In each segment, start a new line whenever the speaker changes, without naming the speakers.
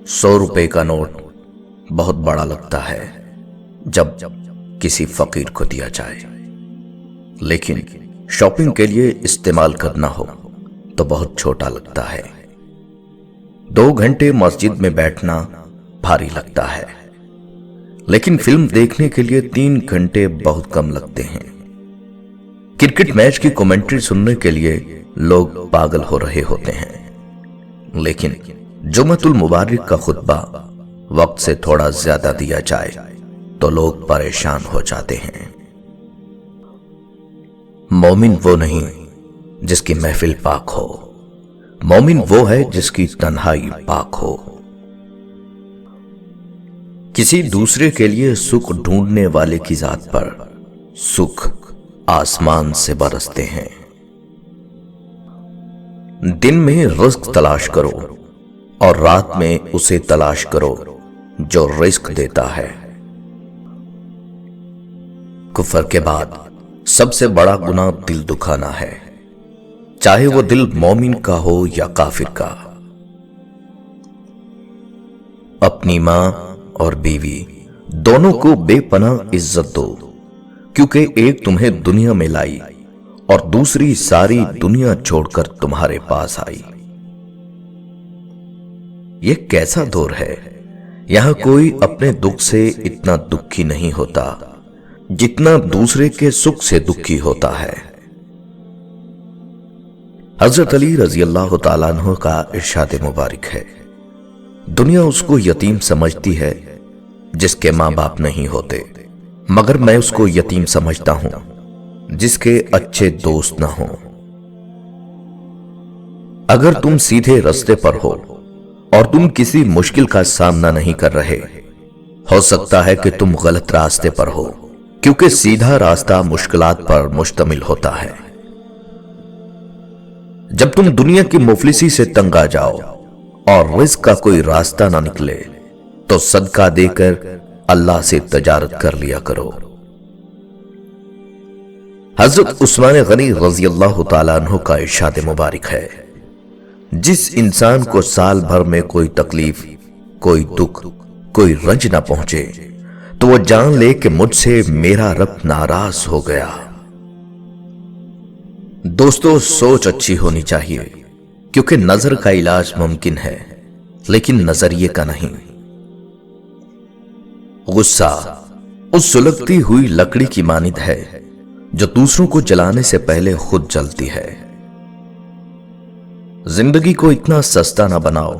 100 روپے کا نوٹ بہت بڑا لگتا ہے جب کسی فقیر کو دیا جائے، لیکن شاپنگ کے لیے استعمال کرنا ہو تو بہت چھوٹا لگتا ہے۔ 2 گھنٹے مسجد میں بیٹھنا بھاری لگتا ہے، لیکن فلم دیکھنے کے لیے 3 گھنٹے بہت کم لگتے ہیں۔ کرکٹ میچ کی کمنٹری سننے کے لیے لوگ پاگل ہو رہے ہوتے ہیں، لیکن جمعۃ المبارک کا خطبہ وقت سے تھوڑا زیادہ دیا جائے تو لوگ پریشان ہو جاتے ہیں۔ مومن وہ نہیں جس کی محفل پاک ہو، مومن وہ ہے جس کی تنہائی پاک ہو۔ کسی دوسرے کے لیے سکھ ڈھونڈنے والے کی ذات پر سکھ آسمان سے برستے ہیں۔ دن میں رزق تلاش کرو اور رات میں اسے تلاش کرو جو رزق دیتا ہے۔ کفر کے بعد سب سے بڑا گناہ دل دکھانا ہے، چاہے وہ دل مومن کا ہو یا کافر کا۔ اپنی ماں اور بیوی دونوں کو بے پناہ عزت دو، کیونکہ ایک تمہیں دنیا میں لائی اور دوسری ساری دنیا چھوڑ کر تمہارے پاس آئی۔ یہ کیسا دور ہے، یہاں کوئی اپنے دکھ سے اتنا دکھی نہیں ہوتا جتنا دوسرے کے سکھ سے دکھی ہوتا ہے۔ حضرت علی رضی اللہ تعالیٰ عنہ کا ارشاد مبارک ہے، دنیا اس کو یتیم سمجھتی ہے جس کے ماں باپ نہیں ہوتے، مگر میں اس کو یتیم سمجھتا ہوں جس کے اچھے دوست نہ ہوں۔ اگر تم سیدھے راستے پر ہو اور تم کسی مشکل کا سامنا نہیں کر رہے، ہو سکتا ہے کہ تم غلط راستے پر ہو، کیونکہ سیدھا راستہ مشکلات پر مشتمل ہوتا ہے۔ جب تم دنیا کی مفلسی سے تنگ آ جاؤ اور رزق کا کوئی راستہ نہ نکلے تو صدقہ دے کر اللہ سے تجارت کر لیا کرو۔ حضرت عثمان غنی رضی اللہ تعالیٰ عنہ کا ارشاد مبارک ہے، جس انسان کو سال بھر میں کوئی تکلیف، کوئی دکھ، کوئی رنج نہ پہنچے تو وہ جان لے کہ مجھ سے میرا رب ناراض ہو گیا۔ دوستو، سوچ اچھی ہونی چاہیے، کیونکہ نظر کا علاج ممکن ہے لیکن نظریے کا نہیں۔ غصہ اس سلگتی ہوئی لکڑی کی مانند ہے جو دوسروں کو جلانے سے پہلے خود جلتی ہے۔ زندگی کو اتنا سستا نہ بناؤ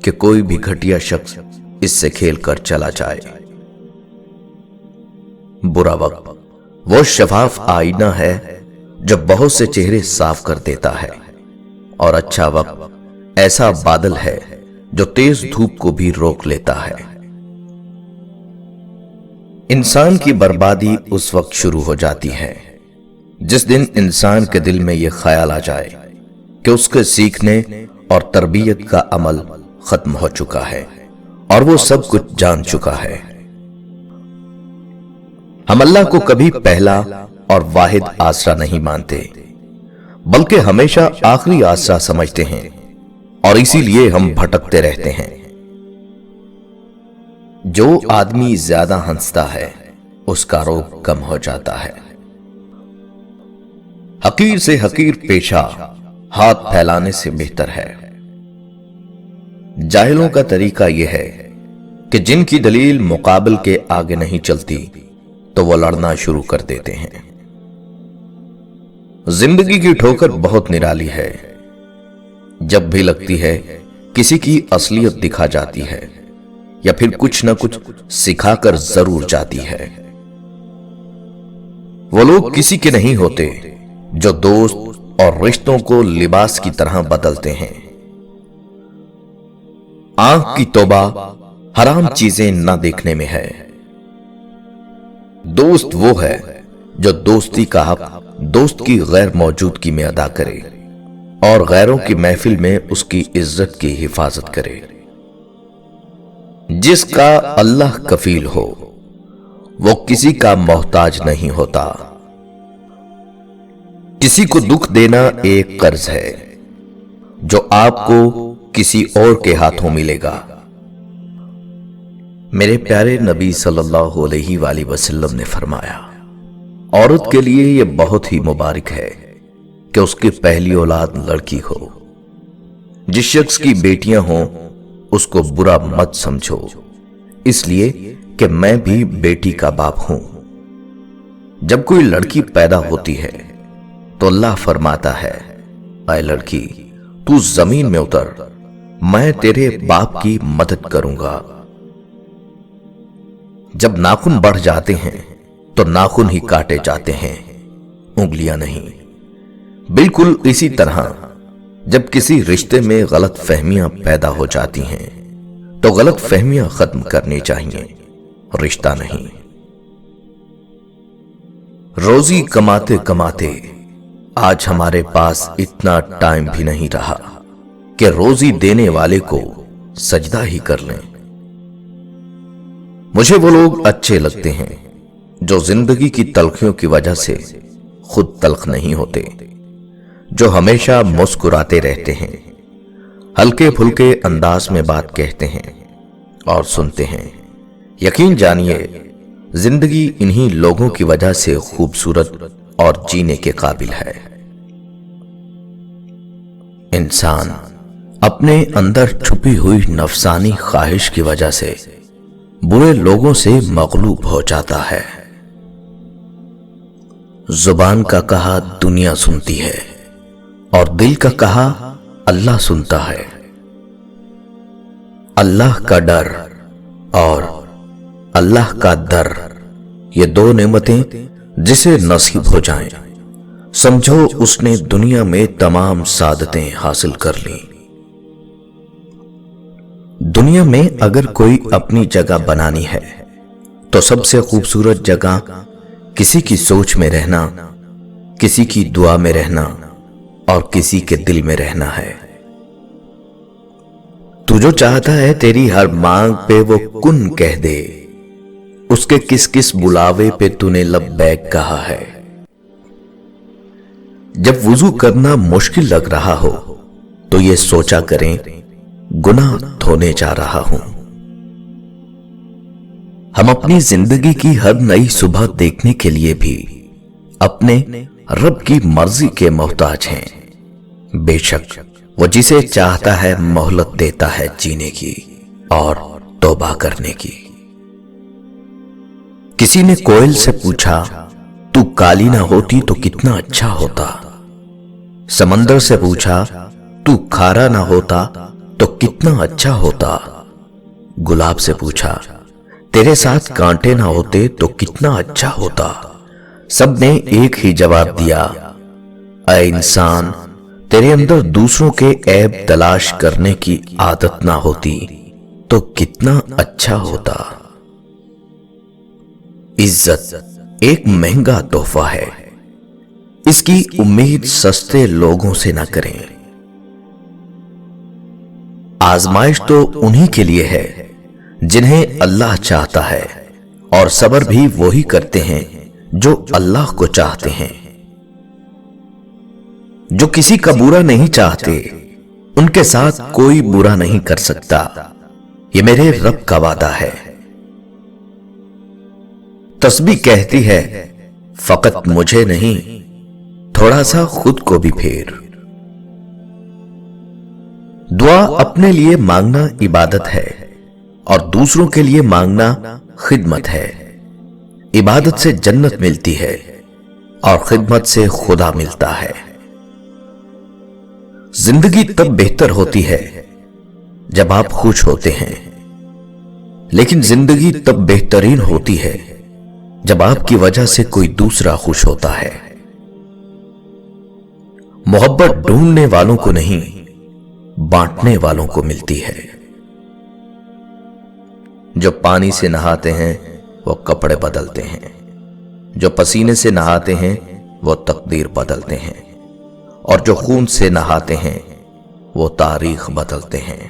کہ کوئی بھی گھٹیا شخص اس سے کھیل کر چلا جائے۔ برا وقت وہ شفاف آئینہ ہے جو بہت سے چہرے صاف کر دیتا ہے، اور اچھا وقت ایسا بادل ہے جو تیز دھوپ کو بھی روک لیتا ہے۔ انسان کی بربادی اس وقت شروع ہو جاتی ہے جس دن انسان کے دل میں یہ خیال آ جائے کہ اس کے سیکھنے اور تربیت کا عمل ختم ہو چکا ہے اور وہ سب کچھ جان چکا ہے۔ ہم اللہ کو کبھی پہلا اور واحد آسرا نہیں مانتے، بلکہ ہمیشہ آخری آسرا سمجھتے ہیں، اور اسی لیے ہم بھٹکتے رہتے ہیں۔ جو آدمی زیادہ ہنستا ہے اس کا روگ کم ہو جاتا ہے۔ حقیر سے حقیر پیشہ ہاتھ پھیلانے سے بہتر ہے۔ جاہلوں کا طریقہ یہ ہے کہ جن کی دلیل مقابل کے آگے نہیں چلتی تو وہ لڑنا شروع کر دیتے ہیں۔ زندگی کی ٹھوکر بہت نرالی ہے، جب بھی لگتی ہے کسی کی اصلیت دکھا جاتی ہے یا پھر کچھ نہ کچھ سکھا کر ضرور جاتی ہے۔ وہ لوگ کسی کے نہیں ہوتے جو دوست اور رشتوں کو لباس کی طرح بدلتے ہیں۔ آنکھ کی توبہ حرام چیزیں نہ دیکھنے میں ہے۔ دوست وہ ہے جو دوستی کا حق دوست کی غیر موجودگی میں ادا کرے اور غیروں کی محفل میں اس کی عزت کی حفاظت کرے۔ جس کا اللہ کفیل ہو وہ کسی کا محتاج نہیں ہوتا۔ کسی کو دکھ دینا ایک قرض ہے جو آپ کو کسی اور کے ہاتھوں ملے گا، میرے پیارے نبی صلی اللہ علیہ وآلہ وسلم نے فرمایا، عورت کے لیے یہ بہت ہی مبارک ہے کہ اس کی پہلی اولاد لڑکی ہو۔ جس شخص کی بیٹیاں ہوں اس کو برا مت سمجھو، اس لیے کہ میں بھی بیٹی کا باپ ہوں۔ جب کوئی لڑکی پیدا ہوتی ہے تو اللہ فرماتا ہے، اے لڑکی تو زمین میں اتر، میں تیرے باپ کی مدد کروں گا۔ جب ناخن بڑھ جاتے ہیں تو ناخن ہی کاٹے جاتے ہیں، انگلیاں نہیں۔ بالکل اسی طرح جب کسی رشتے میں غلط فہمیاں پیدا ہو جاتی ہیں تو غلط فہمیاں ختم کرنی چاہیے، رشتہ نہیں۔ روزی کماتے کماتے آج ہمارے پاس اتنا ٹائم بھی نہیں رہا کہ روزی دینے والے کو سجدہ ہی کر لیں۔ مجھے وہ لوگ اچھے لگتے ہیں جو زندگی کی تلخیوں کی وجہ سے خود تلخ نہیں ہوتے، جو ہمیشہ مسکراتے رہتے ہیں، ہلکے پھلکے انداز میں بات کہتے ہیں اور سنتے ہیں۔ یقین جانیے زندگی انہی لوگوں کی وجہ سے خوبصورت اور جینے کے قابل ہے۔ انسان اپنے اندر چھپی ہوئی نفسانی خواہش کی وجہ سے برے لوگوں سے مغلوب ہو جاتا ہے۔ زبان کا کہا دنیا سنتی ہے اور دل کا کہا اللہ سنتا ہے۔ اللہ کا ڈر اور اللہ کا در، یہ دو نعمتیں جسے نصیب ہو جائیں سمجھو اس نے دنیا میں تمام سعادتیں حاصل کر لیں۔ دنیا میں اگر کوئی اپنی جگہ بنانی ہے تو سب سے خوبصورت جگہ کسی کی سوچ میں رہنا، کسی کی دعا میں رہنا اور کسی کے دل میں رہنا ہے۔ تو جو چاہتا ہے تیری ہر مانگ پہ وہ کن کہہ دے، اس کے کس کس بلاوے پہ تو نے لبیک کہا ہے۔ جب وضو کرنا مشکل لگ رہا ہو تو یہ سوچا کریں گناہ دھونے جا رہا ہوں۔ ہم اپنی زندگی کی ہر نئی صبح دیکھنے کے لیے بھی اپنے رب کی مرضی کے محتاج ہیں۔ بے شک وہ جسے چاہتا ہے مہلت دیتا ہے جینے کی اور توبہ کرنے کی۔ کسی نے کوئل سے پوچھا، تو کالی نہ ہوتی تو کتنا اچھا ہوتا۔ سمندر سے پوچھا، تو کھارا نہ ہوتا تو کتنا اچھا ہوتا۔ گلاب سے پوچھا، تیرے ساتھ کانٹے نہ ہوتے تو کتنا اچھا ہوتا۔ سب نے ایک ہی جواب دیا، اے انسان تیرے اندر دوسروں کے عیب تلاش کرنے کی عادت نہ ہوتی تو کتنا اچھا ہوتا۔ عزت ایک مہنگا تحفہ ہے، اس کی امید سستے لوگوں سے نہ کریں۔ آزمائش تو انہی کے لیے ہے جنہیں اللہ چاہتا ہے، اور صبر بھی وہی کرتے ہیں جو اللہ کو چاہتے ہیں۔ جو کسی کا برا نہیں چاہتے ان کے ساتھ کوئی برا نہیں کر سکتا، یہ میرے رب کا وعدہ ہے۔ تسبیح کہتی ہے، فقط مجھے نہیں تھوڑا سا خود کو بھی پھیر۔ دعا اپنے لیے مانگنا عبادت ہے اور دوسروں کے لیے مانگنا خدمت ہے۔ عبادت سے جنت ملتی ہے اور خدمت سے خدا ملتا ہے۔ زندگی تب بہتر ہوتی ہے جب آپ خوش ہوتے ہیں، لیکن زندگی تب بہترین ہوتی ہے جب آپ کی وجہ سے کوئی دوسرا خوش ہوتا ہے۔ محبت ڈھونڈنے والوں کو نہیں، بانٹنے والوں کو ملتی ہے۔ جو پانی سے نہاتے ہیں وہ کپڑے بدلتے ہیں، جو پسینے سے نہاتے ہیں وہ تقدیر بدلتے ہیں، اور جو خون سے نہاتے ہیں وہ تاریخ بدلتے ہیں۔